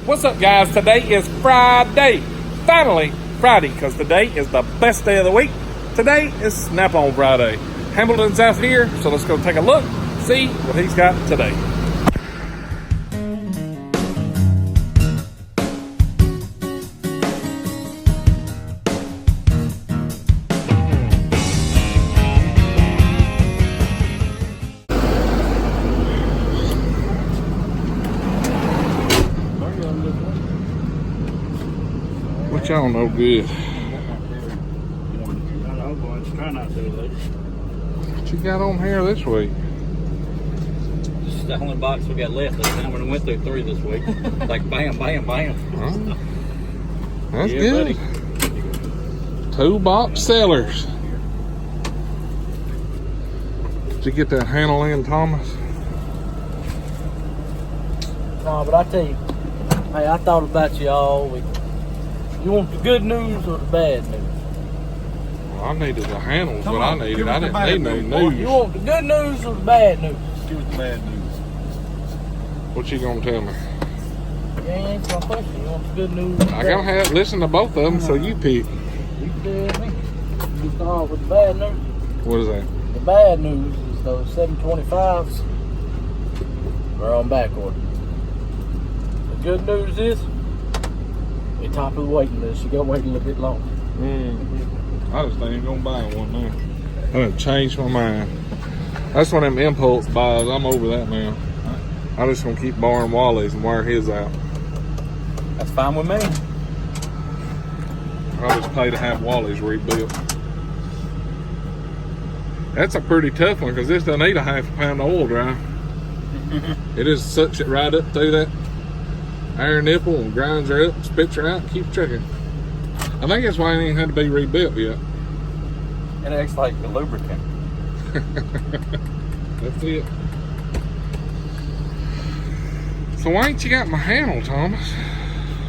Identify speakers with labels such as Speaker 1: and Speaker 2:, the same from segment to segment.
Speaker 1: What's up, guys? Today is Friday. Finally, Friday, because today is the best day of the week. Today is Snap-on Friday. Hamilton's out here, so let's go take a look, see what he's got today. What y'all know good? What you got on here this week?
Speaker 2: This is the only box we got left this time. We went through 3 this week. Like bam, bam, bam.
Speaker 1: Oh, that's
Speaker 2: Yeah,
Speaker 1: good.
Speaker 2: buddy.
Speaker 1: 2 box sellers. Did you get that handle in, Thomas?
Speaker 3: No, but I tell you, hey, I thought about you all week. You want the good news or the bad news?
Speaker 1: Well, I needed the handles,
Speaker 4: Come
Speaker 1: what
Speaker 4: on,
Speaker 1: I
Speaker 4: give
Speaker 1: needed.
Speaker 4: us
Speaker 1: I
Speaker 4: the
Speaker 1: didn't
Speaker 4: bad
Speaker 1: need no
Speaker 4: news, boy.
Speaker 1: news.
Speaker 3: You want the good news or the bad news?
Speaker 4: Give us the bad news.
Speaker 1: What you gonna tell me?
Speaker 3: You ain't answer my question. You want the good news?
Speaker 1: I gotta have listen to both of them, so you pick.
Speaker 3: You tell me. You start off with the bad news.
Speaker 1: What is that?
Speaker 3: The bad news is those 725s are on back order. The good news is you're top of the waiting list. You gotta wait a little bit longer.
Speaker 1: I just ain't gonna buy one now. I done changed my mind. That's one of them impulse buys. I'm over that now. I'm just gonna keep borrowing Wally's and wear his out.
Speaker 2: That's fine with me.
Speaker 1: I'll just pay to have Wally's rebuilt. That's a pretty tough one because this doesn't need a half a pound of oil dry. It just sucks it right up through that iron nipple and grinds her up, spits her out, and keeps trucking. I think that's why it ain't had to be rebuilt yet.
Speaker 2: It acts like the lubricant.
Speaker 1: That's it. So why ain't you got my handle, Thomas?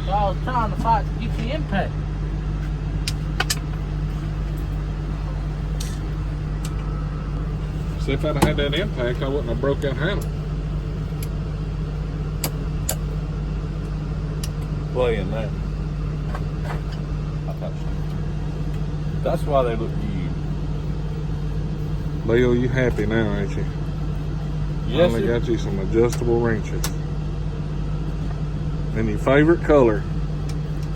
Speaker 3: So I was trying to fight to get the impact.
Speaker 1: See, if I'd have had that impact, I wouldn't have broke that handle.
Speaker 4: Playing that. That's why they look good.
Speaker 1: Leo, you happy now, ain't you?
Speaker 4: Yes,
Speaker 1: Finally
Speaker 4: sir.
Speaker 1: got you some adjustable wrenches. And your favorite color.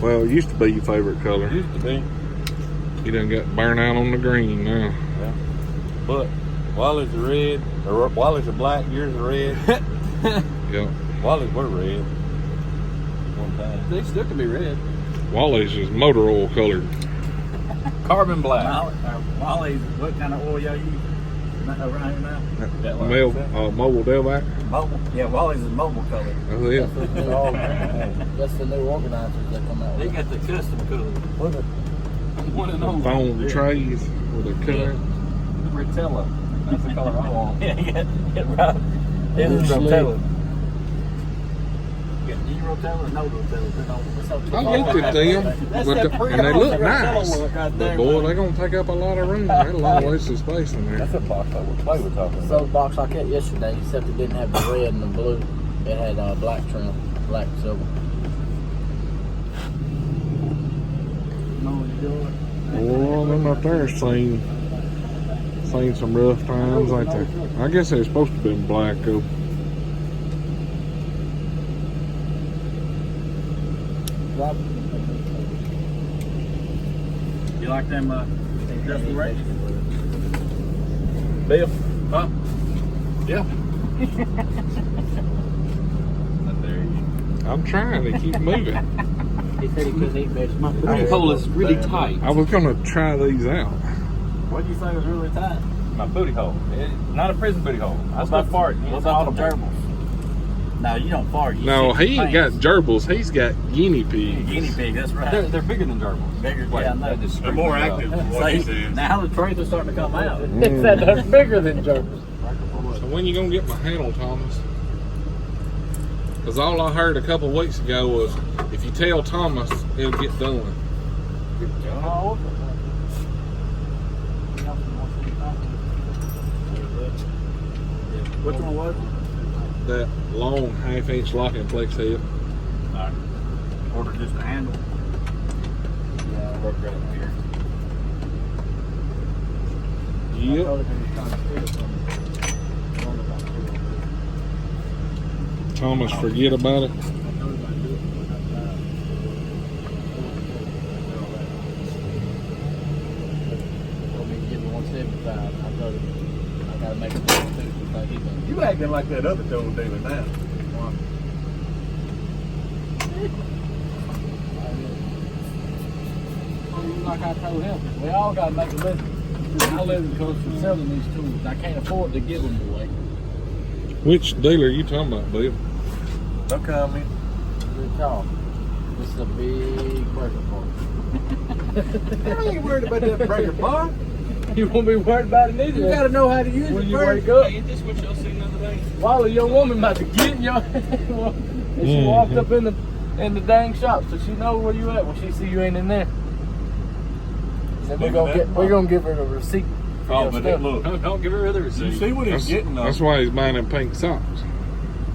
Speaker 1: Well, it used to be your favorite color.
Speaker 4: Used to be.
Speaker 1: You done got burnt out on the green now.
Speaker 4: Yeah. But Wally's are red, or Wally's are black, yours are red.
Speaker 1: Yep.
Speaker 4: Wally's were red. One time.
Speaker 2: They still can be red.
Speaker 1: Wally's is motor oil colored.
Speaker 4: Carbon black.
Speaker 2: Wally's, what kind of oil y'all use around here now?
Speaker 1: Mobile Delvac.
Speaker 2: Mobile. Yeah, Wally's is mobile color.
Speaker 1: That's it.
Speaker 3: That's the new organizers that come out
Speaker 2: They
Speaker 3: with.
Speaker 2: got the custom color.
Speaker 3: Look at
Speaker 2: One of those.
Speaker 1: Foam trays with a cutout.
Speaker 2: Rotella. That's the color I want. Yeah, right. This is
Speaker 3: Loose
Speaker 2: Rotella. You got E-Rotella or no Rotella?
Speaker 1: I looked at them, and they look nice.
Speaker 2: Right
Speaker 1: But boy, they're gonna take up a lot of room. There's a lot of wasted space in there.
Speaker 4: That's a box I would play with talking
Speaker 3: So the box I kept yesterday, except it didn't have the red and the blue. It had black trim, black and silver.
Speaker 1: Well, them up there seen some rough times, ain't they? I guess they're supposed to be black though.
Speaker 2: You like them adjustable wrenches? Bill? Huh? Yeah.
Speaker 1: I'm trying to keep moving.
Speaker 3: He said he couldn't eat vegetables.
Speaker 2: My booty hole is really tight.
Speaker 1: I was gonna try these out.
Speaker 2: What did you say was really tight?
Speaker 4: My booty hole. Not a prison booty hole. I still fart.
Speaker 2: What
Speaker 4: It's
Speaker 2: about
Speaker 4: all
Speaker 2: the
Speaker 4: the
Speaker 2: gerbils? No, you don't fart. You
Speaker 1: No,
Speaker 2: shit
Speaker 1: he
Speaker 2: your
Speaker 1: ain't got
Speaker 2: pants.
Speaker 1: gerbils. He's got guinea pigs.
Speaker 2: Guinea pig, that's right.
Speaker 4: They're bigger than gerbils.
Speaker 2: Bigger,
Speaker 4: Wait,
Speaker 2: yeah, I know.
Speaker 4: they're more active than what he says.
Speaker 2: Now the truth is starting to come out.
Speaker 3: It said they're bigger than gerbils.
Speaker 1: So when you gonna get my handle, Thomas? Because all I heard a couple of weeks ago was, if you tell Thomas, it'll get done.
Speaker 3: Oh,
Speaker 2: Which one was it?
Speaker 1: That long half-inch locking flex head.
Speaker 2: Order just a handle.
Speaker 3: Yeah,
Speaker 2: Work right up here.
Speaker 1: Yep. Thomas, forget about it.
Speaker 4: You acting like that other tool dealer now.
Speaker 3: Like I told him, we all got to make a living. I live because from selling these tools. I can't afford to give them away.
Speaker 1: Which dealer are you talking about, Bill?
Speaker 4: Don't call me.
Speaker 3: Good talk. This is a big breaker part.
Speaker 4: I ain't worried about that breaker bar.
Speaker 3: You won't be worried about it neither.
Speaker 4: You gotta know how to use
Speaker 3: when
Speaker 4: it
Speaker 3: you
Speaker 4: first.
Speaker 3: wake up.
Speaker 2: Ain't this what y'all seen the other day?
Speaker 3: Wally, your woman about to get in your and she walked up in the dang shop, so she knows where you at when she see you ain't in there. Then we're gonna give her the receipt.
Speaker 4: Oh, but that look.
Speaker 2: Don't give her the receipt.
Speaker 4: You see what he's getting though?
Speaker 1: That's why he's buying them pink socks.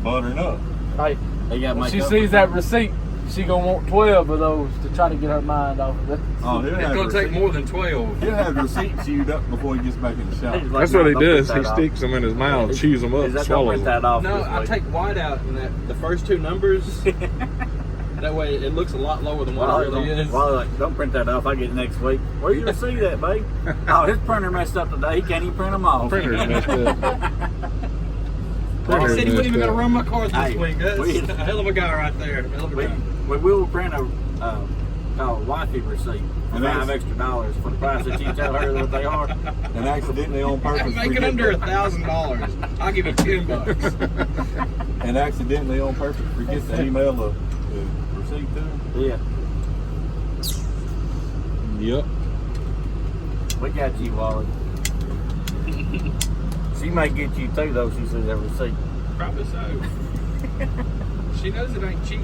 Speaker 4: Buttering up.
Speaker 3: Hey,
Speaker 2: They got
Speaker 3: when she sees that receipt, she gonna want 12 of those to try to get her mind off of it.
Speaker 4: Oh,
Speaker 2: It's gonna take more than 12.
Speaker 4: He'll have the receipt chewed up before he gets back in the shop.
Speaker 1: That's what he does. He sticks them in his mouth, chews them up, swallows them.
Speaker 2: No, I take white out and the first two numbers. That way it looks a lot lower than what it really is.
Speaker 5: Well, like, don't print that off. I get it next week. Where's your receipt at, babe? Oh, his printer messed up today. He can't even print them off.
Speaker 1: Printer's messed up.
Speaker 2: He said he wasn't even going to run my cards this
Speaker 5: Hey,
Speaker 2: week. That's
Speaker 5: we-
Speaker 2: a hell of a guy right there. Hell of a guy.
Speaker 5: We will print a wifey receipt for
Speaker 4: And that's-
Speaker 5: $5 extra for the price that you tell her that they are.
Speaker 4: And accidentally on purpose.
Speaker 2: Make it
Speaker 4: forget
Speaker 2: under
Speaker 4: that.
Speaker 2: $1,000. I'll give you $10.
Speaker 4: And accidentally on purpose forget to email the receipt to him.
Speaker 5: Yeah,
Speaker 1: Yep.
Speaker 5: we got you, Wally. She may get you too, though. She sees that receipt.
Speaker 2: Probably so. She knows it ain't cheap.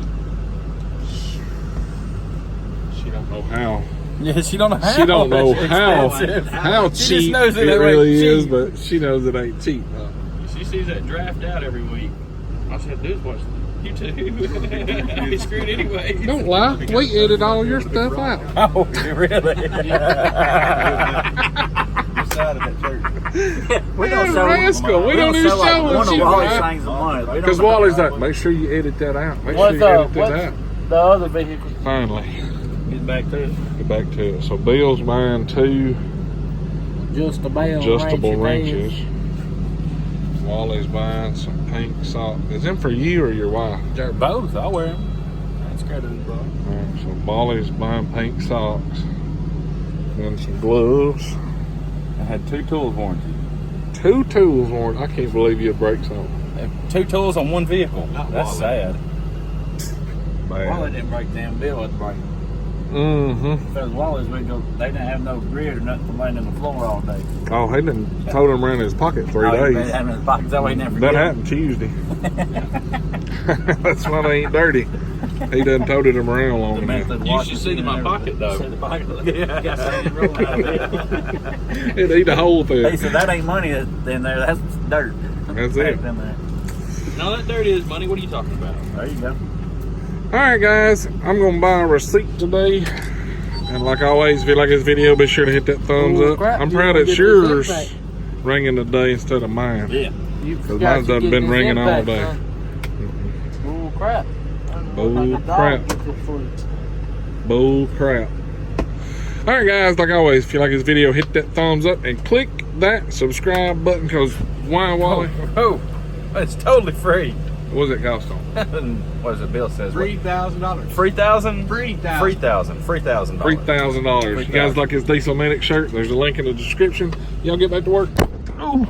Speaker 1: She don't know how.
Speaker 3: Yeah, she don't know how.
Speaker 1: She don't know how
Speaker 3: She just
Speaker 1: cheap
Speaker 3: knows
Speaker 1: it
Speaker 3: it ain't
Speaker 1: really
Speaker 3: cheap.
Speaker 1: is, but she knows it ain't cheap.
Speaker 2: She sees that draft out every week. All she had to do is watch YouTube. It's screwed anyway.
Speaker 1: Don't lie. We edit all your stuff out.
Speaker 3: Oh, really?
Speaker 4: This side of that church.
Speaker 5: We
Speaker 1: Yeah,
Speaker 5: don't show
Speaker 1: rascal. We don't even
Speaker 5: show
Speaker 1: show
Speaker 5: like
Speaker 1: what
Speaker 5: one of
Speaker 1: you
Speaker 5: Wally's
Speaker 1: buy.
Speaker 5: things a month. We
Speaker 1: Because
Speaker 5: don't-
Speaker 1: Wally's like, make sure you edit that out. Make sure
Speaker 3: What's
Speaker 1: you edit that
Speaker 3: what's
Speaker 1: out.
Speaker 3: the other vehicle?
Speaker 1: Finally,
Speaker 5: Get back to it.
Speaker 1: get back to it. So Bill's buying 2 adjustable wrenches. Wally's buying some pink socks. Is them for you or your wife?
Speaker 3: They're both. I wear them.
Speaker 5: That's scared of the bro.
Speaker 1: Alright, so Wally's buying pink socks. And some gloves.
Speaker 4: I had 2 tools warranty.
Speaker 1: 2 tools warrant. I can't believe you break something.
Speaker 3: 2 tools on one vehicle. That's sad.
Speaker 5: Wally
Speaker 1: Bad.
Speaker 5: didn't break damn Bill had to break.
Speaker 1: Mm-hmm.
Speaker 5: Because Wally's they didn't have no grid or nothing from laying on the floor all day.
Speaker 1: Oh, he done told him around his pocket 3
Speaker 5: Oh, he
Speaker 1: days.
Speaker 5: had them in his pockets. That way he never
Speaker 1: That
Speaker 5: forget.
Speaker 1: happened Tuesday. That's why they ain't dirty. He done toted them around long
Speaker 5: The
Speaker 1: enough.
Speaker 5: method
Speaker 2: You
Speaker 5: washing
Speaker 2: should see in my
Speaker 5: and
Speaker 2: pocket, though.
Speaker 5: everything. See the pocket. Yeah, see it rolling out of it.
Speaker 1: It eat a hole through
Speaker 5: He
Speaker 1: it.
Speaker 5: said that ain't money in there. That's dirt.
Speaker 1: That's it.
Speaker 5: Packed in there.
Speaker 2: No, that dirt is money. What are you talking about?
Speaker 5: There you go.
Speaker 1: Alright guys, I'm going to buy a receipt today. And like always, if you like this video, be sure to hit that thumbs
Speaker 3: Oh,
Speaker 1: up.
Speaker 3: crap,
Speaker 1: I'm
Speaker 3: you
Speaker 1: proud
Speaker 3: wanna
Speaker 1: it's
Speaker 3: get this
Speaker 1: yours
Speaker 3: impact.
Speaker 1: ringing today instead of mine.
Speaker 5: Yeah.
Speaker 3: You
Speaker 1: Because
Speaker 3: forgot
Speaker 1: mine's
Speaker 3: to
Speaker 1: done
Speaker 3: get
Speaker 1: been
Speaker 3: this
Speaker 1: ringing all
Speaker 3: impact,
Speaker 1: day.
Speaker 3: huh? Bull crap.
Speaker 1: Bull crap.
Speaker 3: Get this for you.
Speaker 1: Bull crap. Alright guys, like always, if you like this video, hit that thumbs up and click that subscribe button because why, Wally?
Speaker 3: Oh, it's totally free.
Speaker 1: What does it cost on?
Speaker 3: What does it? Bill says?
Speaker 2: $3,000.
Speaker 3: 3,000?
Speaker 2: $3,000.
Speaker 3: $3,000.
Speaker 1: $3,000. You guys like his Diesel Medic shirt? There's a link in the description. Y'all get back to work. Oh.